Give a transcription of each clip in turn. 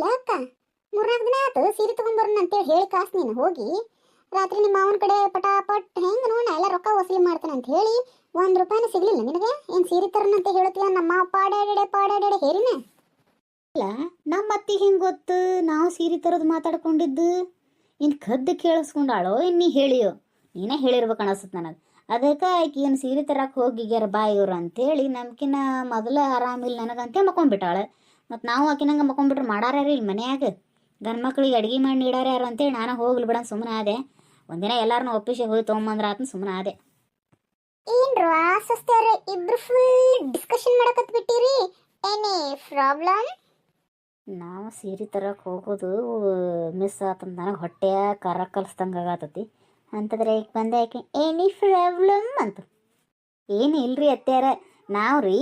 ಅಲ್ಲ ಅಕ್ಕ, 3-4 ದಿನ ಆತು ಸೀರೆ ತಗೊಂಬರೋಣ ಅಂತೇಳಿ ಹೇಳಿ ಕಾಸು ನೀನು ಹೋಗಿ ರಾತ್ರಿ ನಿಮ್ಮ ಮಾವನ ಕಡೆ ಪಟಾಪಟ್ ಹೆಂಗೆ ನೋಡ ಎಲ್ಲ ರೊಕ್ಕ ವಸೂಲಿ ಮಾಡ್ತಾನೆ ಅಂತ ಹೇಳಿ 1 ರೂಪಾಯಿನೂ ಸಿಗ್ಲಿಲ್ಲ ನಿನಗೆ. ಏನು ಸೀರೆ ತರೋಣ ಅಂತ ಹೇಳ್ತೀಯ? ನಮ್ಮ ಪಾಡಾಡೆ ಹೇರಿನ ಅಲ್ಲ ನಮ್ಮ ಅತ್ತಿಗೆ ಹೆಂಗೆ ಗೊತ್ತು ನಾವು ಸೀರೆ ತರೋದು ಮಾತಾಡ್ಕೊಂಡಿದ್ದು? ಇನ್ನು ಕದ್ದು ಕೇಳಿಸ್ಕೊಂಡಾಳೋ ಇನ್ನು ನೀ ಹೇಳಿಯೋ? ನೀನೇ ಹೇಳಿರ್ಬೇಕು ಅನಿಸುತ್ತೆ ನನಗೆ. ಅದಕ್ಕೆ ಆಕೆ ಏನು ಸೀರೆ ತರಕ್ಕೆ ಹೋಗಿಗ್ಯಾರ ಬಾ ಇವ್ರು ಅಂತೇಳಿ ನಮ್ಕಿನ್ನ ಮೊದಲ ಆರಾಮಿಲ್ಲ ನನಗಂತೆ ಮಕ್ಕೊಂಡ್ಬಿಟ್ಟಾಳೆ. ಮತ್ತು ನಾವು ಆಕಿನಂಗೆ ಮಕ್ಕೊಂಡ್ಬಿಟ್ರೆ ಮಾಡಾರ ಇಲ್ಲಿ ಮನ್ಯಾಗ ಗಂಡು ಮಕ್ಳಿಗೆ ಅಡುಗೆ ಮಾಡಿ ನೀಡಾರ ಯಾರು ಅಂತೇಳಿ ನಾನು ಹೋಗ್ಲಿ ಬಿಡ ಸುಮ್ಮನೆ ಆದೆ. ಒಂದಿನ ಎಲ್ಲಾರನ್ನೂ ಒಪ್ಪಿಸಿ ಹೋಗಿ ತೊಗೊಂಬಂದ್ರ ಆತನ ಸುಮ್ಮನೆ ಆದೆ. ಏನ್ರು ಆಸಸ್ತಾರ ಇಬ್ರು ಫುಲ್ ಡಿಸ್ಕಷನ್ ಮಾಡಕತ್ ಬಿಟ್ಟಿರಿ? ಏನೇ ಪ್ರಾಬ್ಲಮ್? ನಾವು ಸೀರೆ ತರಕ್ಕೆ ಹೋಗೋದು ಮಿಸ್ ಆತಂತ ನನಗೆ ಹೊಟ್ಟೆಯ ಕರ ಕಲಿಸ್ದಂಗೆ ಆಗತ್ತತಿ. ಅಂತಂದ್ರೆ ಈಗ ಬಂದೆ ಆಕೆ ಏನಿ ಪ್ರಾಬ್ಲಮ್ ಅಂತ. ಏನು ಇಲ್ರಿ ಅತ್ಯಾರ, ನಾವು ರೀ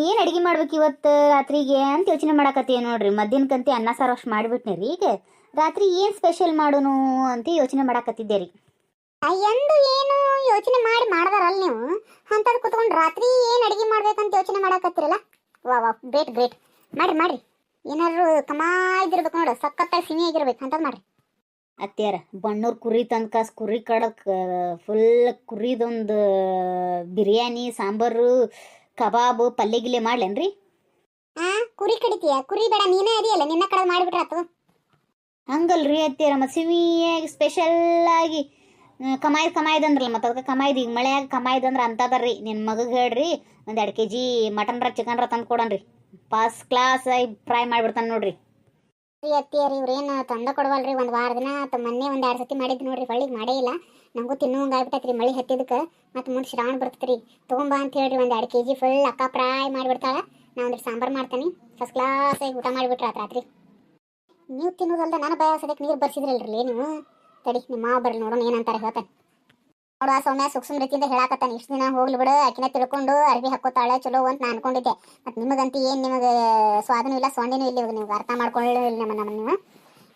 ಏನು ಅಡುಗೆ ಮಾಡ್ಬೇಕು ಇವತ್ತು ರಾತ್ರಿಗೆ ಅಂತ ಯೋಚನೆ ಮಾಡಕತ್ತೀವಿ ನೋಡ್ರಿ. ಮಧ್ಯಾಹ್ನಕ್ಕಂತೆ ಅನ್ನ ಸಾರು ಅಷ್ಟು ಮಾಡಿಬಿಟ್ನಿ ರೀ. ಈಗ ರಾತ್ರಿ ಏನು ಸ್ಪೆಷಲ್ ಮಾಡೋನು ಅಂತ ಯೋಚನೆ ಮಾಡಕತ್ತಿದ್ದೆ ರೀ. ಎಂದು ಏನು ಯೋಚನೆ ಮಾಡ್ದಾರಲ್ಲ ನೀವು? ಅಂತದ್ ಕುತ್ಕೊಂಡು ರಾತ್ರಿ ಏನು ಅಡುಗೆ ಮಾಡ್ಬೇಕಂತ ಯೋಚನೆ ಮಾಡಕತ್ತಿರಲ್ಲ. ವಾ ಗ್ರೇಟ್ ಮಾಡ್ರಿ. ಏನಾದ್ರು ಕಮಾಯ್ದಿರ್ಬೇಕು ನೋಡು, ಸಖತ್ತಾಗಿ ಸಿಹಿಯಾಗಿರ್ಬೇಕು ಅಂತದ್ ಮಾಡ್ರಿ. ಅತ್ಯಾರ ಬಣ್ಣೂರು ಕುರಿ ತಂದು ಕಾಸು ಕುರಿ ಕಡಕ್ಕೆ ಫುಲ್ ಕುರಿದೊಂದು ಬಿರಿಯಾನಿ ಸಾಂಬಾರು ಕಬಾಬು ಪಲ್ಯ ಗಿಲ್ಲೆ ಮಾಡ್ಲೇನ್ರಿ? ಕುರಿ ಕಡಿತೀಯ? ಕುರಿ ಬೇಡ, ನೀನೇ ಅದಿಯಲ್ಲ, ನಿನ್ನ ಕಡೆ ಮಾಡಿಬಿಟ್ರೆ ಆತು. ಹಂಗಲ್ರಿ ಅತ್ಯಾರ, ಮತ್ತು ಸಿಹಿಯಾಗಿ ಸ್ಪೆಷಲ್ಲಾಗಿ ಕಮಾಯ್ದಂದ್ರಲ್ಲ, ಮತ್ತು ಅದಕ್ಕೆ ಕಮಾಯ್ದು ಈಗ ಮಳೆಯಾಗ ಕಮಾಯ್ದಂದ್ರೆ ಅಂತದರ್ರಿ. ನಿನ್ನ ಮಗಗೆ ಹೇಳ್ರಿ 1-2 kg ಮಟನ್ ಚಿಕನ್ ತಂದು ಕೊಡನ್ರಿ. ಫಸ್ಟ್ ಕ್ಲಾಸ್ ಆಗಿ ಫ್ರೈ ಮಾಡಿಬಿಡ್ತಾನೆ ನೋಡ್ರಿ. ಅತ್ತಿಯರಿ ಇವ್ರೇನು ತಂದ ಕೊಡವಲ್ರಿ. 1 ವಾರ ದಿನ ಮೊನ್ನೆ 1-2 ಸತಿ ಮಾಡಿದ್ದು ನೋಡ್ರಿ, ಹೊಳ್ಳಿಗೆ ಮಾಡೇ ಇಲ್ಲ. ನಮಗೂ ತಿನ್ನುವಂಗೆ ಆಗ್ಬಿಟ್ಟೈತ್ರಿ ಮಳೆ ಹತ್ತಿದಕ್ಕೆ. ಮತ್ತು ಮುಂದೆ ಶ್ರಾವಣ ಬರ್ತೈತ್ರಿ, ತೊಗೊಂಬ ಅಂತ ಹೇಳ್ರಿ 1-2 kg ಫುಲ್ ಅಕ್ಕ ಫ್ರೈ ಮಾಡಿಬಿಡ್ತಾಳೆ. ನಾ ಒಂದಿಟ್ಟು ಸಾಂಬಾರು ಮಾಡ್ತೀನಿ, ಫಸ್ಟ್ ಕ್ಲಾಸ್ ಆಗಿ ಊಟ ಮಾಡಿಬಿಟ್ರೆ ರಾತ್ರಿ. ನೀವು ತಿನ್ನೋದಲ್ದ ನಾನು ಭಯ ಸದ್ಯಕ್ಕೆ ನೀರು ಬರ್ಸಿದ್ರಲ್ರಿ ನೀವು. ತಡಿ ನಿಮ್ಮ ಮಾವ ಬರ್ರಿ ನೋಡೋಣ ಏನಂತಾರೆ ಹೇಳ್ತಾನೆ. ನೋಡುವ ಸೌಮ್ಯ ಸುಕ್ಸುಮ್ ರೀತಿಯಿಂದ ಹೇಳಾಕತ್ತಾನೆ. ಇಷ್ಟು ದಿನ ಹೋಗ್ಲಿ ಬಿಡು, ಆಕಿನ ತಿಳ್ಕೊಂಡು ಅರ್ಬಿ ಹಾಕೋತಾಳೆ ಚಲೋ ಅಂತ ನಾನು ಅನ್ಕೊಂಡಿದ್ದೆ. ಮತ್ತು ನಿಮಗಂತೂ ಏನು ನಿಮಗೆ ಸ್ವಾದನೂ ಇಲ್ಲ ಸೊಂಡಿನೂ ಇಲ್ಲ. ಇವಾಗ ನೀವು ಅರ್ಥ ಮಾಡ್ಕೊಳ್ಳಿಲ್ಲ ನಮ್ಮ ನೀವು.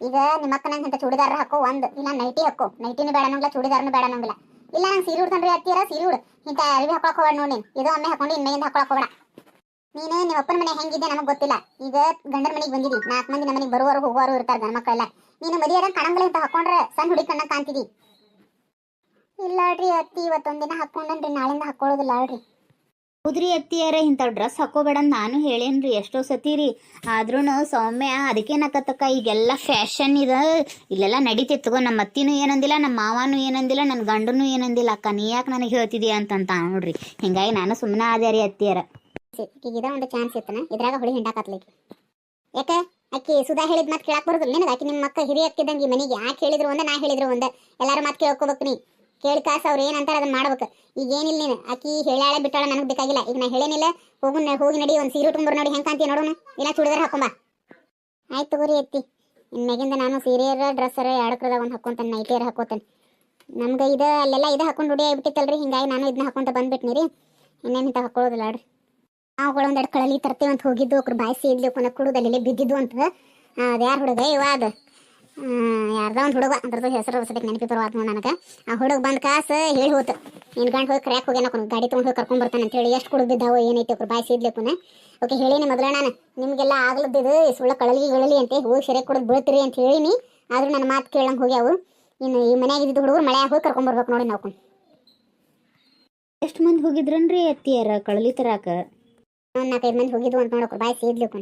ಈಗ ನಿಮ್ಮ ಅಕ್ಕನಂಗೆ ಇಂಥ ಚೂಡಿದಾರ ಹಾಕೋ ಒಂದು, ಇಲ್ಲ ನೈಟಿ ಹಾಕೋ. ನೈಟಿನೂ ಬೇಡ ನಂಗಿಲ್ಲ, ಚೂಡಿದಾರನೂ ಬೇಡ ನಂಗಿಲ್ಲ. ಇಲ್ಲ ನಂಗೆ ಸೀರೆ ಉಡ್ತಾನ್ರಿ ಅತ್ತಿಯರ, ಸೀರೆ ಉಡು. ಇಂಥ ಅರ್ಬಿ ಹಾಕೊಳಕ್ ಹೋಗ್ಬೇಡ ನೋಡಿ. ನೀನು ಇದು ಒಮ್ಮೆ ಹಾಕೊಂಡು ಇನ್ಮೇಲಿಂದ ಹಾಕೊಳಕ್ ಹೋಗ್ಬೇಡ. ನೀನು ನಿಮ್ಮ ಅಪ್ಪನ ಮನೆ ಹೆಂಗಿದೆ ನಮಗೆ ಗೊತ್ತಿಲ್ಲ. ಈಗ ಗಂಡನ ಮನೆಗೆ ಬಂದಿದ್ದಿ, 4 ಮಂದಿ ನಮ್ಮ ಮನೆಗೆ ಬರುವರು ಹೋಗುವರು ಇರ್ತಾರೆ ಗಂಡ ಮಕ್ಕಳೆಲ್ಲ. ನೀನು ಮದುವೆ ಕಣಂಗಲ ಇಂಥ ಹಾಕೊಂಡ್ರೆ ಸಣ್ಣ ಹುಡುಗಿ ಕಣ್ಣ ಕಾಣ್ತಿದಿ. ಇಲ್ಲ ಅಲ್ರಿ ಅತ್ತಿ, ಇವತ್ತೊಂದಿನ ಹಾಕೊಂಡನ್ರಿ, ನಾಳಿಂದ ಹಾಕೊಳ್ಳೋದಿಲ್ಲ ಅಲ್ರಿ. ಹೌದ್ರಿ ಅತ್ತಿಯಾರ, ಇಂಥ ಡ್ರೆಸ್ ಹಾಕೋಬೇಡ ನಾನು ಹೇಳೇನ್ರಿ ಎಷ್ಟೋ ಸತಿ ರೀ. ಆದ್ರೂ ಸೌಮ್ಯ ಅದಕ್ಕೇನಕತ್ತಕ್ಕ ಈಗೆಲ್ಲ ಫ್ಯಾಷನ್ ಇದೆ, ಇಲ್ಲೆಲ್ಲ ನಡೀತಿತ್ತು ತಗೋ. ನಮ್ಮ ಅತ್ತಿನೂ ಏನಂದಿಲ್ಲ, ನಮ್ಮ ಮಾವನೂ ಏನಂದಿಲ್ಲ, ನನ್ನ ಗಂಡನೂ ಏನಂದಿಲ್ಲ. ಅಕ್ಕ ನೀ ಯಾಕೆ ನನಗೆ ಹೇಳ್ತಿದ್ದೀಯ ಅಂತ ನೋಡ್ರಿ. ಹಿಂಗಾಗಿ ನಾನು ಸುಮ್ಮನೆ ಆದೆ ರೀ ಅತ್ತಿಯಾರ. ಈಗ ಇದ ಒಂದು ಚಾನ್ಸ್ ಇತ್ತನ, ಇದ್ರಾಗ ಹುಳಿ ಹಿಂಡಾಕತ್ಲಿಕ್ಕೆ. ಯಾಕೆ ಅಕ್ಕಿ ಸುಧಾ ಹೇಳಿದ್ ಮಾತು ಕೇಳಾಕ್ ಬರೋದಿಲ್ಲ ನಿನಗೆ? ಆಕಿ ನಿಮ್ಮ ಅಕ್ಕ ಹಿರಿಯ ಅಕ್ಕಿದಂಗೆ ಮನೆಗೆ ಯಾಕೆ ಹೇಳಿದ್ರು ಒಂದ, ನಾ ಹೇಳಿದ್ರು ಒಂದ. ಎಲ್ಲಾರು ಮಾತು ಕೇಳ್ಕೋಬೇಕು ನೀ. ಕೇಳಿ ಕಾಸು ಅವ್ರು ಏನಂತಾರೆ ಅದನ್ನ ಮಾಡ್ಬೇಕು. ಈಗ ಏನಿಲ್ಲ ನೀನು, ಆಕಿ ಹೇಳಾಳೆ ಬಿಟ್ಟಾಳೆ ನನಗೆ ಬೇಕಾಗಿಲ್ಲ. ಈಗ ನಾ ಹೇಳೇನಿಲ್ಲ, ಹೋಗಿ ನಡಿ ಒಂದು ಸೀರೆ ಉಟ್ಕೊಂಬರ್ ನೋಡಿ ಹೆಂಗೆ ಕಾಂತಿ ನೋಡೋಣ. ಇಲ್ಲ ಚೂಡಿದಾರ ಹಾಕೊಂಬ. ಆಯ್ತು ತಗೋರಿ ಎತ್ತಿ, ಇನ್ಮ್ಯಾಗಿಂದ ನಾನು ಸೀರೆಯರ ಡ್ರೆಸ್ಸರ ಎರಡಕ್ರದ ಒಂದು ಹಾಕೊಂತಾನೆ, ನೈಟಿಯರ್ ಹಾಕೋತಾನೆ. ನಮ್ಗೆ ಇದು ಅಲ್ಲೆಲ್ಲ ಇದು ಹಾಕೊಂಡು ರೂಢಿ ಆಗಿಬಿಟ್ಟಿತ್ತಲ್ರಿ, ಹಿಂಗಾಗಿ ನಾನು ಇದನ್ನ ಹಾಕೊಂತ ಬಂದ್ಬಿಟ್ನಿ ರೀ. ಇನ್ನೇನು ಇಂಥ ಹಾಕೊಳ್ಳೋದಿಲ್ಲ ಅಡ್ರಿ. ನಾವುಗಳು 1-2 ಕಳಲಿ ತರ್ತೀವಿ ಅಂತ ಹೋಗಿದ್ದು, ಅವ್ರ ಬಾಯಿಸಿ ಇಡ್ಲಿ ಕೊನೆ ಕುಡುದಲ್ಲಿ ಬಿದ್ದಿದ್ದು ಅಂತ. ಅದು ಯಾರು ಹುಡುಗ ಇವಾದ ಯಾರ್ದ ಒಂದು ಹುಡುಗ, ಅದ್ರದ್ದು ಹೆಸರು ಸದ್ಯಕ್ಕೆ ನೆನಪಿ ಬರುವಾದ ನೋಡಿ ನನಗೆ. ಆ ಹುಡುಗ ಬಂದು ಕಾಸು ಹೇಳಿ ಹೋತು, ನಿನ್ನ ಗಂಡು ಹೋಗಿ ಕರ್ಯಾಕೆ ಹೋಗ್ಯಾನ ಗಾಡಿ ತೊಗೊಂಡು ಹೋಗಿ ಕರ್ಕೊಂಡ್ಬರ್ತಾನೆ ಅಂತೇಳಿ. ಎಷ್ಟು ಕುಡಿದು ಬಿದ್ದಾವೋ ಏನೈತೆ ಅವ್ರು ಬಾಯಿಸಿ ಇಡ್ಲಿಕ್ಕೂ. ಓಕೆ ಹೇಳೀನಿ ಮೊದಲೇ ನಾನು, ನಿಮಗೆಲ್ಲ ಆಗ್ಲದ್ದಿದ್ದು ಸುಳ್ಳ ಕಳಲಿ ಅಂತ ಹೋಗಿ ಸೆರೆ ಕುಡಿದು ಬೀಳ್ತೀರಿ ಅಂತ ಹೇಳಿನಿ. ಆದ್ರೂ ನನ್ನ ಮಾತು ಕೇಳಂಗೆ ಹೋಗ್ಯಾವು. ಇನ್ನು ಈ ಮನೆಯಾಗಿದ್ದು ಹುಡುಗರು ಮಳೆ ಹೋಗಿ ಕರ್ಕೊಂಡ್ಬರ್ಬೇಕು ನೋಡಿ ನಾವು. ಎಷ್ಟು ಮಂದಿ ಹೋಗಿದ್ರನ್ರಿ ಅತ್ತಿಯಾರ ಕಳಲಿ ತರಾಕ? 4-5 ಮಂದಿ ಹೋಗಿದ್ವು ಅಂತ ನೋಡೋಕ್ರು ಬಾಯಿಸಿ ಇಡ್ಲಿಕ್ಕೂ.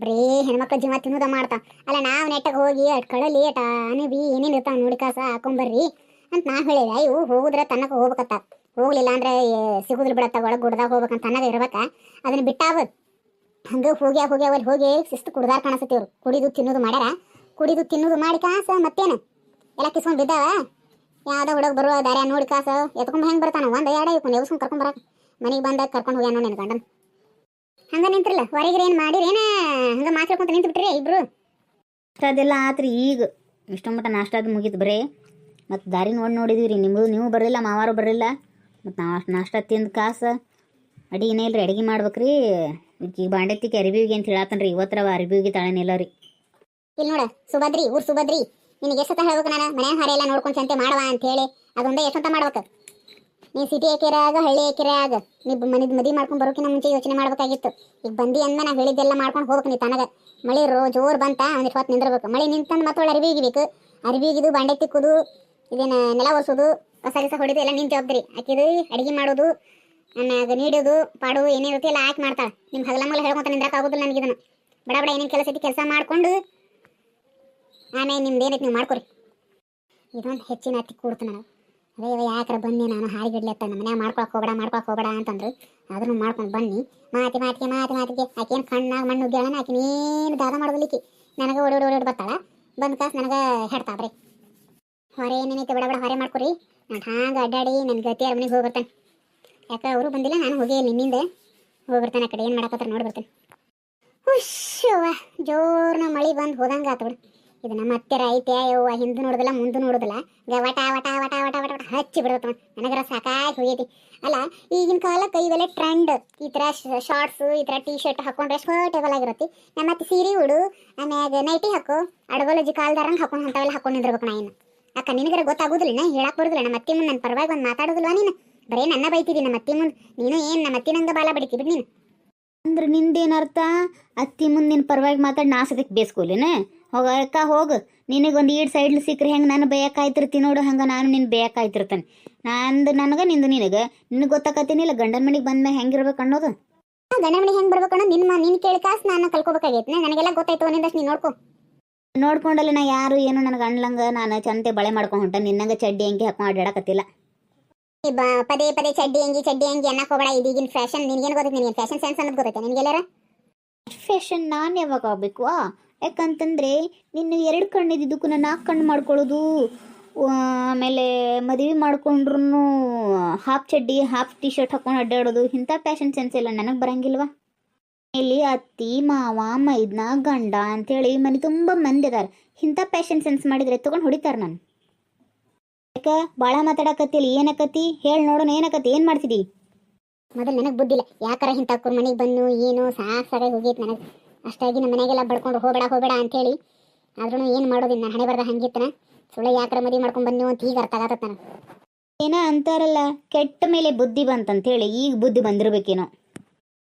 ಬರೀ ಹೆಣ್ಮಕ್ಳು ಜೀವ ತಿನ್ನೋದ ಮಾಡ್ತಾ ಅಲ್ಲ. ನಾವು ನೆಟ್ಟಾಗ ಹೋಗಿ ಅಟ್ ಕಳಲಿ ಅಟ ಅನಬಿ ಏನೇನು ಇರ್ತಾವೆ ನೋಡಿ ಕಾಸ ಹಾಕೊಂಬರ್ರಿ ಅಂತ ನಾ ಹೇಳಿದೆ. ಇವು ಹೋಗುದ್ರೆ ತನ್ನಕ ಹೋಗ್ಬೇಕತ್ತ, ಹೋಗ್ಲಿಲ್ಲ ಅಂದ್ರೆ ಸಿಗುದಿಲ್ಲ ಬಿಡತ್ತ, ಒಳಗೆ ಗುಡ್ದಾಗ ಹೋಗ್ಬೇಕಂತ ತನ್ನಗ ಇರ್ಬೇಕ. ಅದನ್ನ ಬಿಟ್ಟಾವ ಹಂಗೆ ಹೋಗಿ ಹೋಗಿ ಶಿಸ್ತು ಕುಡ್ದಾರ ಕಾಣಿಸ್ತೇವ್ರು. ಕುಡಿದು ತಿನ್ನೋದು ಮಾಡ್ಯಾರ, ಕುಡಿದು ತಿನ್ನೋದು ಮಾಡಿ ಕಾಸ ಮತ್ತೇನು ಎಲ್ಲ ಕಿಸ್ಕೊಂಡು ಬಿದ್ದಾವ. ಯಾವುದೋ ಹುಡುಗ ಬರುವ ದಾರ್ಯ ನೋಡಿ ಕಾಸ ಎತ್ಕೊಂಡ್ ಹೆಂಗೆ ಬರ್ತಾನ, 1-2 ಇವ್ಕೊಂಡು ಎವ್ಸ್ಕೊಂಡು ಕರ್ಕೊಂಬರಕ್ಕೆ. ಮನೆಗೆ ಬಂದಾಗ ಕರ್ಕೊಂಡು ಹೋಗ್ಯಾನ ನೋಡಿ ನಿನ್ನ ಗಂಡನ. ಹಂಗ ನಿಂತ್ರಲ್ಲ ಹೊರಗೆ ಏನು ಮಾಡಿರೇನ, ಹಂಗ ಮಾತಾಡ್ಕೊಂತ ನಿಂತು ಬಿಟ್ರಿ ಇಬ್ರು? ಅದೆಲ್ಲ ಆತ್ರಿ. ಈಗ ಇಷ್ಟೊಂಬಟ್ಟ ನಾಷ್ಟಾದ ಮುಗಿತು ಬರೇ. ಮತ್ತು ದಾರಿ ನೋಡಿದೀವಿ ರೀ. ನೀವು ಬರಲಿಲ್ಲ, ಮಾವಾರು ಬರಲಿಲ್ಲ. ಮತ್ತು ನಾಷ್ಟ ತಿಂದು ಕಾಸು ಅಡಿಗೆನೇ ಇಲ್ರಿ, ಅಡುಗೆ ಮಾಡ್ಬೇಕ್ರಿ. ಈಗ ಬಾಂಡೆತ್ತಿಗೆ ಅರಿಬಿಗೆ ಅಂತ ಹೇಳತ್ತನ್ರಿ. ಇವತ್ತರ ಅರಿಬಿಗೆ ತಾಳೇನಿಲ್ಲ ರೀ. ಇಲ್ಲಿ ನೋಡ ಸುಭದ್ರಿ, ಊರು ಸುಭದ್ರಿ, ನಿನಗೆ ಎಷ್ಟೊತ್ತ ಹೇಳ್ಬೇಕು ನಾನು ಮನೆ ಹಾರ ಎಲ್ಲ ನೋಡ್ಕೊಂಡು ಸಂತೆ ಮಾಡವ ಅಂತ ಹೇಳಿ. ಅದೊಂದೇ ಎಷ್ಟೊತ್ತ ಮಾಡ್ಬೇಕು. ನೀ ಸಿಟಿ ಏಕೆರೆ ಆಗ ಹಳ್ಳಿ ಏಕೆರೆ ಆಗ ನೀ ಮದಿ ಮಾಡ್ಕೊಂಡು ಬರೋಕಿನ ಮುಂಚೆ ಯೋಚನೆ ಮಾಡ್ಬೇಕಾಗಿತ್ತು. ಈಗ ಬಂದಿ ಅಂದ ನಾ ಹೇಳಿದ್ದೆಲ್ಲ ಮಾಡ್ಕೊಂಡು ಹೋಗ್ಬೇಕು. ನೀ ತನಗ ಮಳೆ ಜೋರ್ ಬಂತ ಒಂದಿಷ್ಟು ಹೊತ್ತು ನಿಂದಿರ್ಬೇಕು. ಮಳೆ ನಿಂತಂದು ಮತ್ತೆ ಅರಿವಿ ಇಗಿಬೇಕು. ಅರಿವಿಗಿದು ಬಾಂಡೆ ತಿಕ್ಕುದು, ಇದೇನು ನೆಲ ಒರೆಸೋದು, ಕಸ ಗಿಸ ಹೊಡಿದು ಎಲ್ಲ ನಿಂತು ಜವಾಬ್ದಾರಿ. ಆಕಿದು ಅಡಿಗೆ ಮಾಡೋದು, ಆಮ್ಯಾಗ ನೀಡೋದು ಪಾಡು ಏನಿರುತ್ತೆ ಎಲ್ಲ ಆಯ್ಕೆ ಮಾಡ್ತಾಳೆ. ನಿಮ್ಮ ಹಗಲ ಮಗಲ ಹೇಳ್ಕೊಂತ ನಿಂದ್ರಕ್ಕೆ ಆಗೋದಿಲ್ಲ ನನಗೆ. ಇದನ್ನು ಬಡ ಬಡ ಏನೇನು ಕೆಲಸ ಐತಿ ಕೆಲಸ ಮಾಡ್ಕೊಂಡು ಆಮೇಲೆ ನಿಮ್ದು ಏನೈತಿ ನೀವು ಮಾಡ್ಕೊರಿ. ಇದೊಂದು ಹೆಚ್ಚಿನ ಅತ್ತಿ ಕೂಡ್ತು ನನಗೆ. ಅದೇ ಯಾಕ್ರೆ ಬನ್ನಿ ನಾನು ಹಾಡಿಗಿಡ್ಲಿ ಅತ್ತ ನಮ್ಮ ಮನ್ಯಾಗ ಮಾಡ್ಕೊಳಕ್ಕೆ ಹೋಗಬೇಡ ಅಂತಂದ್ರೆ ಅದನ್ನು ಮಾಡ್ಕೊಂಡು ಬನ್ನಿ. ಮಾತಿಗೆ ಆಕೇನು ಕಣ್ಣಾಗ ಮಣ್ಣು ಉಗ್ಯಾಳನ ಆಕಿನೇನು ದಾದ ಮಾಡೋದಿಲ್ಲಿಕ್ಕಿ ನನಗೆ ಓಡೋಡಿ ಬರ್ತಾಳ. ಬಂದು ಕಾಸು ನನಗೆ ಹೆಡ್ತಾವ್ರಿ. ಹೊರೆ ಏನೇನೈತೆ ಬಡ ಹೊರೆ ಮಾಡ್ಕೊರಿ. ನಾನು ಹಾಂಗೆ ಅಡ್ಡಾಡಿ ನನ್ನ ಗತಿಯಾರ ಮನೆಗೆ ಹೋಗಿ ಬರ್ತೇನೆ. ಯಾಕೆ ಅವರು ಬಂದಿಲ್ಲ, ನಾನು ಹೋಗಿ ನಿನ್ನಿಂದ ಹೋಗಿ ಬರ್ತೇನೆ. ಆ ಕಡೆ ಏನು ಮಾಡಕತ್ತಾರ ನೋಡಿ ಬರ್ತೇನೆ. ಹುಶ್ಯವ್ವ ಜೋರ್ನ ಮಳೆ ಬಂದು ಹೋದಂಗೆ ಆತು ಬಿಡು. ಇದು ನಮ್ಮ ಹತ್ತಿರ ಐತೆ ಯವ್ವ, ಹಿಂದೆ ನೋಡೋದಿಲ್ಲ ಮುಂದೆ ನೋಡೋದಿಲ್ಲ, ವಟ ವಟ ವಟ ವಟ ವಟ ವಟ ಹಚ್ಚಿ ಬಿಡುತ್ತ. ನನಗರ ಸಾಕಾಗಿ ಹೋಗೈತಿ. ಅಲ್ಲ ಈಗಿನ ಕಾಲಕ್ಕೆ ಇವೆಲ್ಲ ಟ್ರೆಂಡ್. ಈ ಥರ ಶಾರ್ಟ್ಸು, ಈ ಥರ ಟೀ ಶರ್ಟ್ ಹಾಕೊಂಡ್ರೆ ಕಂಫರ್ಟೇಬಲ್ ಆಗಿರುತ್ತೆ. ನಮ್ಮ ಮತ್ತೆ ಸೀರೆ ಉಡು, ಆಮ್ಯಾಗ ನೈಟಿ ಹಾಕು, ಅಡಗೋಲಜಿ ಕಾಲ್ದಾರಂಗೆ ಹಾಕೊಂಡು ಅಂಥವೆಲ್ಲ ಹಾಕೊಂಡು ನಿಂದಿರ್ಬೇಕು. ನಾ ಏನು ಅಕ್ಕ ನಿನಗರ ಗೊತ್ತಾಗೋದಿಲ್ಲ, ಹೇಳಕ್ಕೆ ಬರೋದಿಲ್ಲ. ನಮ್ಮ ಅತ್ತಿ ಮುಂದೆ ನನ್ನ ಪರವಾಗಿ ಒಂದು ಮಾತಾಡೋದಿಲ್ವಾ ನೀನು? ಬರೀ ನನ್ನ ಬೈತಿದ್ದಿ ನಮ್ಮ ಅತ್ತಿ ಮುಂದೆ. ನೀನು ಏನು ನಮ್ಮ ಅತ್ತಿನಂಗೆ ಬಾಲ ಬಡಿತಿ ಬಿಡು ನೀನು. ಅಂದ್ರೆ ನಿಂದೇನರ್ಥ? ಅತ್ತಿ ಮುಂದೆ ನಿನ್ನ ಪರವಾಗಿ ಮಾತಾಡಿ ನಾಸದಕ್ಕೆ ಬೇಸ್ಕೊಲಿನ ಹೋಗ ಅಕ್ಕ ಹೋಗು. ನಿನಗೊಂದು ಈಡ್ ಸೈಡ್ಲು ಸಿಕ್ಕರೆ ಹೆಂಗೆ ನಾನು ಬೇಯಕಾಯ್ತಿರ್ತೀನಿ ನೋಡು, ಹಂಗೆ ನಾನು ನಿನ್ನ ಬೇಯಕಾಯ್ತಿರ್ತೇನೆ. ನನಗೆ ನಿಂದು ನಿನಗೆ ಗೊತ್ತಾಕತ್ತೀನಿಲ್ಲ ಗಂಡನ ಮನೆಗೆ ಬಂದ್ಮೇಲೆ ಹೆಂಗಿರ್ಬೇಕು ಅನ್ನೋದು. ಗಂಡನ ಮನೆಗೆ ಹೆಂಗೆ ಬರ್ಬೇಕು ಅನ್ನೋದು ನಿನ್ನ ಕೇಳಿ ಕಾಸು ನಾನು ಕಲ್ಕೋಬೇಕಾಗೈತೆ. ನನಗೆಲ್ಲ ಗೊತ್ತಾಯ್ತು ನಿಂದಷ್ಟು ನೀನು ನೋಡ್ಕೊಂಡಲ್ಲ. ನಾ ಯಾರು ಏನು ನನಗೆ ಅಣ್ಲಂಗೆ ನಾನು ಚಂತೆ ಬಳೆ ಮಾಡ್ಕೊಂಡು ಹೊಂಟ ನಿನ್ನಂಗೆ ಚಡ್ಡಿ ಅಂಗಿ ಹಾಕೊಂಡು ಅಡ್ಡಾಡಕತ್ತಿಲ್ಲ. ಪದೇ ಚಡ್ಡಿ ಅಂಗಿ ಅನ್ನಕ್ಕೆ ಹೋಗಬೇಡ. ಇದೀಗಿನ ಫ್ಯಾಷನ್ ನಿನಗೇನು ಗೊತ್ತೈತೆ? ನಿನಗೆ ಫ್ಯಾಷನ್ ಸೆನ್ಸ್ ಅನ್ನೋದು ಗೊತ್ತೈತೆ ನಿನಗೆಲ್ಲರ? ಫ್ಯಾಷನ್ ನಾನು ಯಾವಾಗ ಆಗಬೇಕು? ಯಾಕಂತಂದರೆ ನಿನ್ನ 2 ಕಣ್ಣಿದ್ದಕ್ಕೂ ನಾನು 4 ಕಣ್ಣು ಮಾಡ್ಕೊಳ್ಳೋದು. ಆಮೇಲೆ ಮದುವೆ ಮಾಡ್ಕೊಂಡ್ರು ಹಾಫ್ ಚಡ್ಡಿ ಹಾಫ್ ಟಿ ಶರ್ಟ್ ಹಾಕೊಂಡು ಅಡ್ಡಾಡೋದು, ಇಂಥ ಫ್ಯಾಷನ್ ಸೆನ್ಸ್ ಎಲ್ಲ ನನಗೆ ಬರಂಗಿಲ್ವ? ಇಲ್ಲಿ ಅತ್ತಿ ಮಾವ ಮೈದ್ನ ಗಂಡ ಅಂಥೇಳಿ ಮನೆ ತುಂಬ ಮಂದಿ ಅದಾರ. ಇಂಥ ಫ್ಯಾಷನ್ ಸೆನ್ಸ್ ಮಾಡಿದರೆ ತೊಗೊಂಡು ಹೊಡಿತಾರೆ ನಾನು. ಯಾಕೆ ಭಾಳ ಮಾತಾಡಕತ್ತಿಲ್ಲ? ಏನಕತ್ತಿ ಹೇಳಿ ನೋಡೋಣ. ಏನಕತ್ತಿ? ಏನು ಮಾಡ್ತಿದ್ದಿ? ಮೊದಲು ನನಗೆ ಬುದ್ಧಿಲ್ಲ. ಯಾಕಾರ ಇಂಥವ್ರ ಮನೆಗೆ ಬಂದು ಏನು ಸಾಕಾಗಿ ಹೋಗೈತೆ ನನಗೆ. ಅಷ್ಟಾಗಿ ನಮ್ಮ ಮನೆಗೆಲ್ಲ ಬಡ್ಕೊಂಡು ಹೋಗಬೇಡ ಅಂತೇಳಿ. ಆದ್ರೂ ಏನು ಮಾಡೋದಿಲ್ಲ, ನಾನು ಹಣೆ ಬರ್ದ ಹಂಗಿತ್ತನ. ಸುಳ್ಳು ಯಾಕಾರ ಮದುವೆ ಮಾಡ್ಕೊಂಡು ಬಂದು ಅಂತ ಈಗ ಅರ್ಥ ಆಗತ್ತ ನನಗೆ. ಏನೋ ಅಂತಾರಲ್ಲ, ಕೆಟ್ಟ ಮೇಲೆ ಬುದ್ಧಿ ಬಂತಂತೇಳಿ ಈಗ ಬುದ್ಧಿ ಬಂದಿರ್ಬೇಕೇನೋ.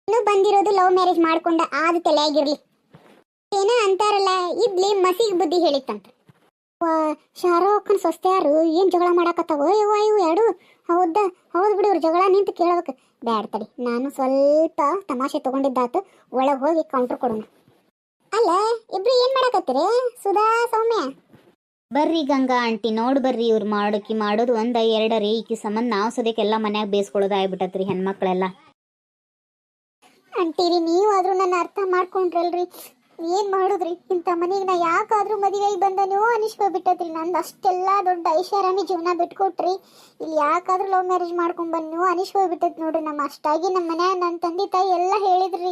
ಇನ್ನೂ ಬಂದಿರೋದು ಲವ್ ಮ್ಯಾರೇಜ್ ಮಾಡ್ಕೊಂಡ ಆದ ತಲೆಯಾಗಿರ್ಲಿ. ಏನೋ ಅಂತಾರಲ್ಲ, ಇದ್ಲಿ ಮಸಿಗೆ ಬುದ್ಧಿ ಹೇಳಿತ್ತಂತ. ಶಾರುಖ್ ಸೊಸ್ತ್ಯಾರು ಏನು ಜಗಳ ಮಾಡಾಕತ್ತಾವ ಇವು ಎರಡು? ಹೌದು ಬಿಡು, ಇವ್ರು ಜಗಳ ನಿಂತು ಕೇಳಬೇಕು. ಬ್ಯಾಡ ತಡಿ, ನಾನು ಸ್ವಲ್ಪ ತಮಾಷೆ ತಗೊಂಡಿದ್ದಾತು. ಒಳಗೆ ಹೋಗಿ ಕೌಂಟ್ರ್ ಕೊಡೋಣ. ಅಲ್ಲ ಇಬ್ರು ಏನು ಮಾಡಾಕತ್ತೀರಿ? ಸುಧಾ ಸೌಮ್ಯ ಬರ್ರಿ ಗಂಗಾ ಆಂಟಿ ನೋಡು ಬರ್ರಿ. ಇವ್ರು ಮಾಡೋದು 1 2 ರೀ. ಈಕಿ ಸಂಬಂಧ ನಾವು ಸದ್ಯಕ್ಕೆಲ್ಲ ಮನ್ಯಾಗ ಬೇಯಿಸ್ಕೊಳ್ಳೋದು ಆಗ್ಬಿಟ್ಟತ್ರಿ ಹೆಣ್ಮಕ್ಳೆಲ್ಲ. ಅಂತೀರಿ ನೀವಾದ್ರೂ ನನ್ನ ಅರ್ಥ ಮಾಡ್ಕೊಂಡ್ರಲ್ರಿ. ಏನು ಮಾಡೋದ್ರಿ, ಇಂಥ ಮನೆಗೆ ನಾ ಯಾಕಾದ್ರೂ ಮದುವೆಗೆ ಬಂದನೋ ಅನಿಸ್ಕೊಬಿಟ್ಟದ್ರಿ. ನಂದು ಅಷ್ಟೆಲ್ಲ ದೊಡ್ಡ ಐಷಾರಾಮಿ ಜೀವನ ಬಿಟ್ಕೊಟ್ರಿ, ಇಲ್ಲಿ ಯಾಕಾದ್ರೂ ಲವ್ ಮ್ಯಾರೇಜ್ ಮಾಡ್ಕೊಂಡು ಬಂದನೋ ಅನಿಸ್ಕೊಬಿಟ್ಟೈತಿ ನೋಡ್ರಿ. ನಮ್ಮ ಅಷ್ಟಾಗಿ ನಮ್ಮ ಮನ್ಯಾಗ ನನ್ನ ತಂದೆ ತಾಯಿ ಎಲ್ಲ ಹೇಳಿದ್ರಿ,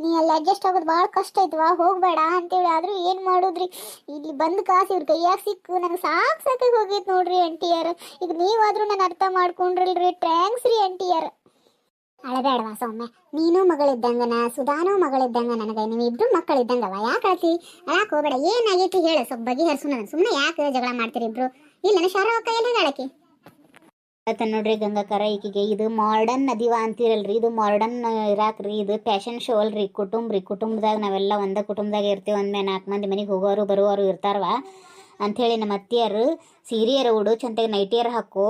ನೀ ಅಲ್ಲಿ ಅಡ್ಜಸ್ಟ್ ಆಗೋದು ಭಾಳ ಕಷ್ಟ ಐತ್ವಾ, ಹೋಗಬೇಡ ಅಂತೇಳಿ. ಆದರೂ ಏನು ಮಾಡೋದ್ರಿ, ಇಲ್ಲಿ ಬಂದು ಕಾಸು ಇವ್ರ ಕೈಯಾಗ ಸಿಕ್ಕು ನನಗೆ ಸಾಕಾಗಿ ಹೋಗೈತೆ ನೋಡ್ರಿ ಆಂಟಿಯಾರ. ಈಗ ನೀವಾದ್ರೂ ನಾನು ಅರ್ಥ ಮಾಡ್ಕೊಂಡ್ರಲ್ರಿ, ಥ್ಯಾಂಕ್ಸ್ ರೀ ಆಂಟಿಯಾರ. ಅಳಬೇಡವಾ ಸೌಮ್ಯ, ನೀನು ಮಗಳಿದ್ದಂಗನ, ಸುಧಾನೂ ಮಗಳಿದ್ದಂಗ ನನಗೆ. ನೀವು ಇಬ್ರು ಮಕ್ಕಳಿದ್ದಂಗವ. ಯಾಕೆ ಅಳ್ತಿ? ಅಳಾಕ್ ಹೋಗ್ಬೇಡ. ಏನಾಗೈತಿ ಹೇಳು, ಸ್ವಲ್ಪ ಬಗೆಹರಿಸು. ನಾನು ಸುಮ್ಮನೆ ಯಾಕೆ ಜಗಳ ಮಾಡ್ತೀರಿ ಇಬ್ರು? ಇಲ್ಲ ಶಾರುಖ್ ಎಲ್ಲ ಹೇಳಕ್ಕೆ ಆತ ನೋಡ್ರಿ ಗಂಗಾಕರ, ಈಕಿಗೆ ಇದು ಮಾಡರ್ನ್ ನದಿವ ಅಂತೀರಲ್ರಿ, ಇದು ಮಾಡರ್ನ್ ಇರಾಕ್ರಿ, ಇದು ಫ್ಯಾಷನ್ ಶೋ ಅಲ್ರಿ. ಕುಟುಂಬದಾಗ ನಾವೆಲ್ಲ ಒಂದೇ ಕುಟುಂಬದಾಗ ಇರ್ತೀವಿ. ಒಂದ್ಮೇ 4 ಮಂದಿ ಮನೆಗೆ ಹೋಗೋರು ಬರುವವರು ಇರ್ತಾರವ ಅಂಥೇಳಿ ನಮ್ಮ ಅತ್ತಿಯರು ಸೀರೆಯರ ಉಡು, ಚಂತೆಗೆ ನೈಟಿಯರ ಹಾಕೋ,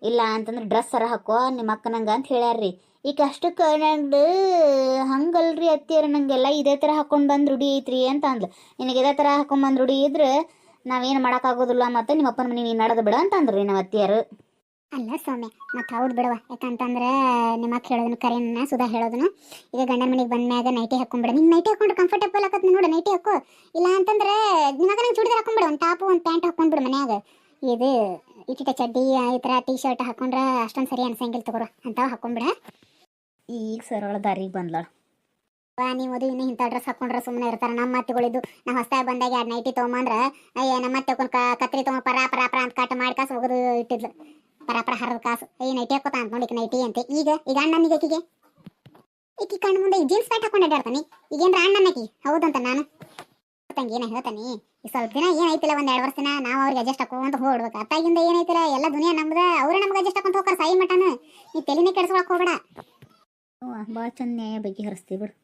ಇಲ್ಲ ಅಂತಂದ್ರೆ ಡ್ರೆಸ್ಸರ ಹಾಕೋ ನಿಮ್ಮ ಅಕ್ಕನಂಗೆ ಅಂತ ಹೇಳ್ಯಾರ್ರಿ. ಈಗ ಅಷ್ಟಕ್ಕೆ ನಂದು ಹಂಗಲ್ರಿ ಅತ್ತಿಯರ, ನಂಗೆಲ್ಲ ಇದೇ ಥರ ಹಾಕೊಂಡು ಬಂದು ರೂಢಿ ಐತ್ರಿ ಅಂತ ಅಂದ್ಲು. ನಿನಗೆ ಇದೇ ಥರ ಹಾಕೊಂಡ್ಬಂದು ರೂಢಿ ಇದ್ರೆ ನಾವೇನು ಮಾಡೋಕ್ಕಾಗೋದಿಲ್ಲ, ಮತ್ತು ನಿಮ್ಮ ಅಪ್ಪನ ಮನೆ ನೀನು ನಡೆದು ಬಿಡ ಅಂತ ಅಂದ್ರಿ ನಮ್ಮ ಅತ್ತಿಯರು. ಅಲ್ಲ ಸೌಮ್ಯ, ಮತ್ತು ಹೌದು ಬಿಡವ. ಯಾಕಂತಂದ್ರೆ ನಿಮ್ಮ ಅಕ್ಕ ಹೇಳೋದನ್ನು ಕರೆಯನ್ನ ಸುಧಾ ಹೇಳೋದನ್ನು. ಈಗ ಗಂಡನ ಮನೆಗೆ ಬಂದ್ಮ್ಯಾಗ ನೈಟಿ ಹಾಕೊಂಡ್ಬಿಡ. ನಿನ್ನ ನೈಟಿ ಹಾಕೊಂಡ್ರೆ ಕಂಫರ್ಟೇಬಲ್ ಆಗತ್ತೆ ನೋಡು, ನೈಟಿ ಹಾಕೋ. ಇಲ್ಲ ಅಂತಂದ್ರೆ ನಿಮಗೆ ನಂಗೆ ಚೂಡಿದಾರ ಹಾಕೊಂಡ್ಬಿಡು, ಒಂದು ಟಾಪು ಒಂದು ಪ್ಯಾಂಟ್ ಹಾಕೊಂಡ್ಬಿಡು ಮನ್ಯಾಗ. ಇದು ಇಟ್ಟಿಟ ಚಡ್ಡಿ ಈ ಥರ ಟೀ ಶರ್ಟ್ ಹಾಕೊಂಡ್ರೆ ಅಷ್ಟೊಂದು ಸರಿ ಅನ್ಸಂಗಿಲ್ಲ ತಗೋರು, ಅಂಥವು ಹಾಕೊಂಡ್ಬಿಡ. ಈಗ ಸರಳ ದಾರಿಗೆ ಬಂದ್ಲಾಳ. ನೀವು ಅದು ಇನ್ನೂ ಇಂಥ ಡ್ರೆಸ್ ಹಾಕೊಂಡ್ರೆ ಸುಮ್ಮನೆ ಇರ್ತಾರೆ. ನಮ್ಮ ಅತ್ತಿಗಳಿದ್ದು ನಾವು ಹೊಸ್ತಾಗಿ ಬಂದಾಗ 2 ನೈಟಿ ತೊಗೊಂಬಂದ್ರೆ ಅಯ್ಯ ನಮ್ಮ ಅತ್ತೆ ಕತ್ರಿ ತೊಗೊಂಡು ಪರ ಅಂತ ಕಟ್ ಮಾಡಿ ಕಾಸು ಹೋಗೋದು ಇಟ್ಟಿದ್ಲು. ಪರ ಹರಿದ ಕಾಸು ನೈಟಿ ಹಾಕೋತ ಅಂತ ನೋಡಿ ನೈಟಿ ಅಂತೆ. ಈಗ ಅಣ್ಣನಿಗೆ ಈಕಿ ಕಣ್ಣು ಮುಂದೆ ಜೀನ್ಸ್ ಪ್ಯಾಂಟ್ ಹಾಕೊಂಡು ಅಡ್ಡಾಡ್ತಾನೆ. ಈಗೇನ್ರ ಅಣ್ಣನಕಿ ಹೌದಂತ ನಾನು ತಂಗಿ ಏನ ಹೇಳ್ತಾನಿ ಈ ಸ್ವಲ್ಪ ದಿನ ಏನೈತಿಲ್ಲ ಒಂದ್ 2 ವರ್ಷ ದಿನ ನಾವು ಅವ್ರಿಗೆ ಅಡ್ಜಸ್ಟ್ ಹಾಕೊಂತ ಹೋಗ್ಬಿಡ್ಬೇಕು. ಅತ್ತಾಗಿಂದ ಏನೈತಿಲ್ಲ ಎಲ್ಲ ದುನಿಯಾ ನಮ್ದ, ಅವ್ರ ನಮ್ಗೆ ಅಡ್ಜಸ್ಟ್ ಹಾಕೊಂತ ಹೋಗ್ತಾರ ಸಾಯಿ ಮಟನ. ನೀ ತಲೆನೇ ಕೆಡ್ಸ್ಕೊಳಕ್ ಹೋಗ್ಬೇಡ. ಭಾಳ ಚಂದ ನ್ಯಾಯ ಬಗ್ಗೆ ಹರಿಸ್ತೀವಿ ಬಿಡು.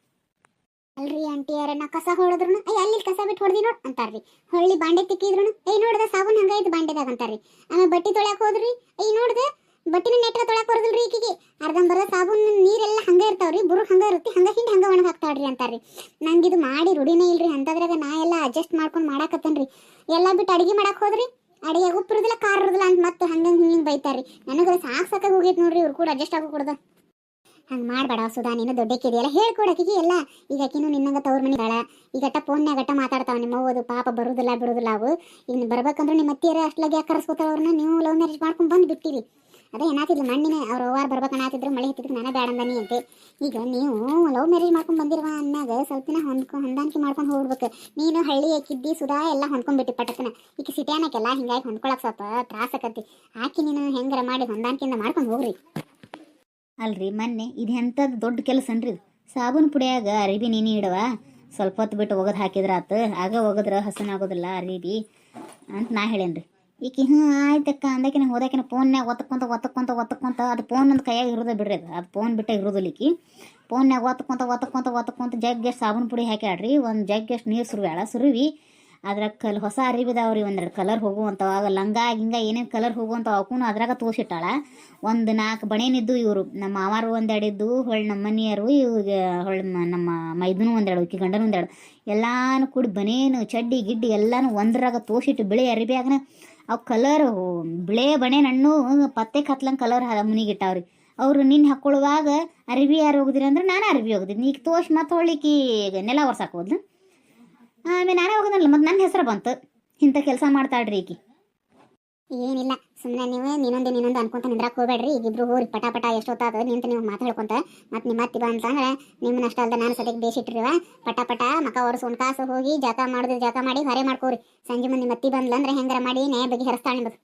ಅಲ್ರಿ ಆಂಟಿಯಾರ ನಾ ಕಸ ಹೊಡೆದ್ರು ಅಲ್ಲಿ ಕಸ ಬಿಟ್ಟು ಹೊಡೆದಿ ನೋಡ್ ಅಂತಾರ್ರಿ. ಹೊಳ್ಳಿ ಬಾಂಡೆ ತಿಕ್ಕಿದ್ರು ನೋಡ್ದ ಸಾಬೂನ್ ಹಂಗೈತಿ ಬಾಂಡೆದಾಗ ಅಂತಾರ್ರಿ. ಆಮೇಲೆ ಬಟ್ಟಿ ತೊಳ್ಯಾಕ ಹೋದ್ರಿ ನೋಡ್ದೆ ಬಟ್ಟಿನ ನೆಟ್ಗ ತೊಳ್ಯಾಕ ಬರೋದಿಲ್ರಿ ಈಕಿಗೆ. ಅರ್ಧಂಬರ್ಧ ಸಾಬೂನ್ ನೀರೆಲ್ಲ ಹಂಗ ಇರ್ತಾವ್ರಿ, ಬುರುಗ್ ಹಂಗ ಇರುತ್ತೆ, ಹಂಗ ಹಿಂಡಿ ಹಂಗ ಒಣಗ ಹಾಕ್ತಾಳ್ರಿ ಅಂತಾರ್ರಿ. ನಂಗಿದು ಮಾಡಿ ರೂಢಿನೇ ಇಲ್ರಿ. ಅಂತದ್ರಾಗ ನಾ ಎಲ್ಲ ಅಡ್ಜಸ್ಟ್ ಮಾಡ್ಕೊಂಡು ಮಾಡಾಕತ್ತೇನ್ರಿ. ಎಲ್ಲ ಬಿಟ್ಟು ಅಡಿಗೆ ಮಾಡಕ್ ಹೋದ್ರಿ ಅಡಿಗೆ ಉಪ್ಪು ಇರುದಿಲ್ಲ ಖಾರ ಇರುದಿಲ್ಲ ಅಂತ ಮತ್ತೆ ಹಿಂಗ ಬೈತಾರ್ರಿ. ನನಗ ಸಾಕಾಗಿ ಹೋಗೈತಿ ನೋಡ್ರಿ ಇವ್ರು ಕೂಡ ಅಡ್ಜಸ್ಟ್ ಆಗೋ ಕೊಡ್ದ. ಹಂಗೆ ಮಾಡಬೇಡ ಸುಧಾ, ನೀನು ದೊಡ್ಡಕ್ಕಿದೆಯಲ್ಲ ಹೇಳ್ಕೊಡಕಿಗೆ ಎಲ್ಲ. ಈಗ ಆಕಿನೂ ನಿನ್ನಂಗ ತವ್ರ ಮನೆ ದಾಳ. ಈಗಟ್ಟ ಫೋನ್ಯಾಗಟ್ಟ ಮಾತಾಡ್ತಾವ ನಿಮ್ಮ ಓದು ಪಾಪ ಬರುದಿಲ್ಲ ಬಿಡುದಿಲ್ಲ ಅವು. ಈಗ ಬರ್ಬೇಕಂದ್ರೆ ನಿಮ್ಮ ಅತ್ತಿಯರ ಅಷ್ಟ್ಲಾಗಿ ಯಾಕೆ ಕರೆಸ್ಕೋತಾರ ಅವ್ರನ್ನ. ನೀವು ಲವ್ ಮ್ಯಾರೇಜ್ ಮಾಡ್ಕೊಂಡು ಬಂದು ಬಿಟ್ಟಿರಿ. ಅದೇ ಏನಾತಿದ್ಲು ಮಣ್ಣಿನ ಅವ್ರ ಅವ್ವಾರ ಬರ್ಬೇಕನ್ನಾತಿದ್ರು, ಮಳೆ ಹತ್ತಿದ್ರು ನಾನೇ ಬೇಡ ಅಂದನಿ ಅಂತೆ. ಈಗ ನೀವು ಲವ್ ಮ್ಯಾರೇಜ್ ಮಾಡ್ಕೊಂಡು ಬಂದಿರುವ ಅನ್ನಾಗ ಸ್ವಲ್ಪ ದಿನ ಹೊಂದಾಣಿಕೆ ಮಾಡ್ಕೊಂಡು ಹೋಗ್ಬೇಕು. ನೀನು ಹಳ್ಳಿ ಹಾಕಿದ್ದಿ ಸುಧಾ ಎಲ್ಲ ಹೊಂದ್ಕೊಂಡ್ಬಿಟ್ಟು ಪಟ್ಟಕ್ಕನ. ಈಗ ಸಿಟಿಯಾನಕ್ಕೆಲ್ಲ ಹಿಂಗಾಗಿ ಹೊಂದ್ಕೊಳಕ್ ಸ್ವಲ್ಪ ತ್ರಾಸ ಆಕತಿ. ಆಕಿ ನೀನು ಹೆಂಗಾರ ಮಾಡಿ ಹೊಂದಾಣಿಕೆಯಿಂದ ಮಾಡ್ಕೊಂಡು ಹೋಗ್ರಿ. ಅಲ್ರಿ ಮೊನ್ನೆ ಇದು ಎಂಥದ್ದು ದೊಡ್ಡ ಕೆಲಸ ಅನ್ರಿ ಇದು. ಸಾಬೂನು ಪುಡಿಯಾಗ ಅರಿಬಿ ನೀನು ಇಡವ ಸ್ವಲ್ಪ ಹೊತ್ತು ಬಿಟ್ಟು ಒಗದು ಹಾಕಿದ್ರ ಆತು. ಆಗ ಒಗದ್ರೆ ಹಸನಾಗೋದಿಲ್ಲ ಅರಿಬಿ ಅಂತ ನಾ ಹೇಳೇನ್ರಿ. ಈಕಿ ಆಯ್ತಕ್ಕ ಅಂದಾಕಿನ ಹೋದಾಕಿನ ಫೋನ್ಯಾಗ ಒತ್ತಕ್ಕೊಂತ ಅದು ಫೋನ್ ಒಂದು ಕೈಯಾಗ ಇರೋದೇ ಬಿಡ್ರಿ. ಅದು ಫೋನ್ ಬಿಟ್ಟೆ ಇರೋದಿಲ್ಲ. ಈಕಿ ಫೋನ್ಯಾಗ ಒತ್ತಕ್ಕೊಂತ ಜಗ್ಗೆಷ್ಟು ಸಾಬೂನು ಪುಡಿ ಹಾಕ್ಯಾಡ್ರಿ. ಒಂದು ಜಗ್ಗೆಷ್ಟು ನೀರು ಸುರುವಿ ಅದ್ರಾಗ ಹೊಸ ಅರಿಬಿದಾವ್ರಿ, 1-2 ಕಲರ್ ಹೋಗುವಂಥವು. ಆಗ ಲಂಗ ಗಿಂಗ ಏನೇನು ಕಲರ್ ಹೋಗುವಂಥವು ಅವಕ್ಕೂ ಅದ್ರಾಗ ತೋರಿಸಿಟ್ಟಾಳ. 1-4 ಬಣೇನಿದ್ದು ಇವರು ನಮ್ಮ ಮಾವಾರು 1-2 ಇದ್ದು, ಹೊಳ್ಳಿ ನಮ್ಮ ಮನೆಯವರು ಇವ್ಗೆ ಹೊಳ್ಳಿ ನಮ್ಮ ಮೈದನು 1-2 ಈಕಿ ಗಂಡನ 1-2 ಎಲ್ಲಾನು ಕೂಡಿ ಬನೇನು ಚಡ್ಡಿ ಗಿಡ್ಡಿ ಎಲ್ಲಾನು ಒಂದ್ರಾಗ ತೋರಿಸಿಟ್ಟು ಬಿಳಿ ಅರಿಬಿಯಾಗನ ಅವು ಕಲರ್ ಬಿಳೆ ಬಣೇನು ಹಣ್ಣು ಪತ್ತೆ ಕತ್ಲಂಗೆ ಕಲರ್ ಮುನಿಗಿಟ್ಟಾವ್ರಿ. ಅವರು ನಿನ್ನ ಹಾಕ್ಕೊಳ್ಳುವಾಗ ಅರಿಬಿ ಯಾರು ಹೋಗಿದ್ರಿ ಅಂದ್ರೆ ನಾನು ಅರಿಬಿ ಹೋಗಿದ್ದೀನಿ. ಈಗ ತೋರ್ಸಿ ಮತ್ತೆ ಹೊಳ್ಳಿಕಿ ನೆಲ ಒರ್ಸಾಕ ಹೋದ್ಲು. ಆಮೇಲೆ ನಾನೇ ಹೋಗೋದಲ್ಲ ಮತ್ತು ನನ್ನ ಹೆಸರು ಬಂತು. ಇಂಥ ಕೆಲಸ ಮಾಡ್ತಾಳ್ರಿ ಈಕಿ. ಏನಿಲ್ಲ ಸುಮ್ಮನೆ ನೀನೊಂದು ಅನ್ಕೊಂತ ನಿಂದ್ರಾಕ್ ಹೋಗ್ಬೇಡ್ರಿ. ಈಗಿಬ್ರು ಹೋರಿ ಪಟ ಎಷ್ಟೊತ್ತಾದ ನಿಂತ ನೀವು ಮಾತಾಡ್ಕೊಂತ ಮತ್ತೆ ನಿಮ್ಮ ಅತ್ತಿ ಅಂತಂದ್ರೆ ನಿಮ್ಮನ್ನ ಅಷ್ಟ ಅಲ್ದ ನಾನು ಸದ್ಯಕ್ಕೆ ಬೇಸಿಟ್ಟಿರಿವ ಪಟ ಮಕ ಒರೆಸ್ಕೊಂಡು ಕಾಸು ಹೋಗಿ ಜಕ ಮಾಡಿ ಹೊರೆ ಮಾಡ್ಕೋರಿ. ಸಂಜೆ ಮುಂದೆ ನಿಮ್ಮ ಅತ್ತಿ ಬಂದ್ಲಂದ್ರೆ ಹೆಂಗಾರ ಮಾಡಿ ನ್ಯಾಯ ಬಗ್ಗೆ ಹರಿಸ್ತಾಳೆ ನಿಮ್ಮದು.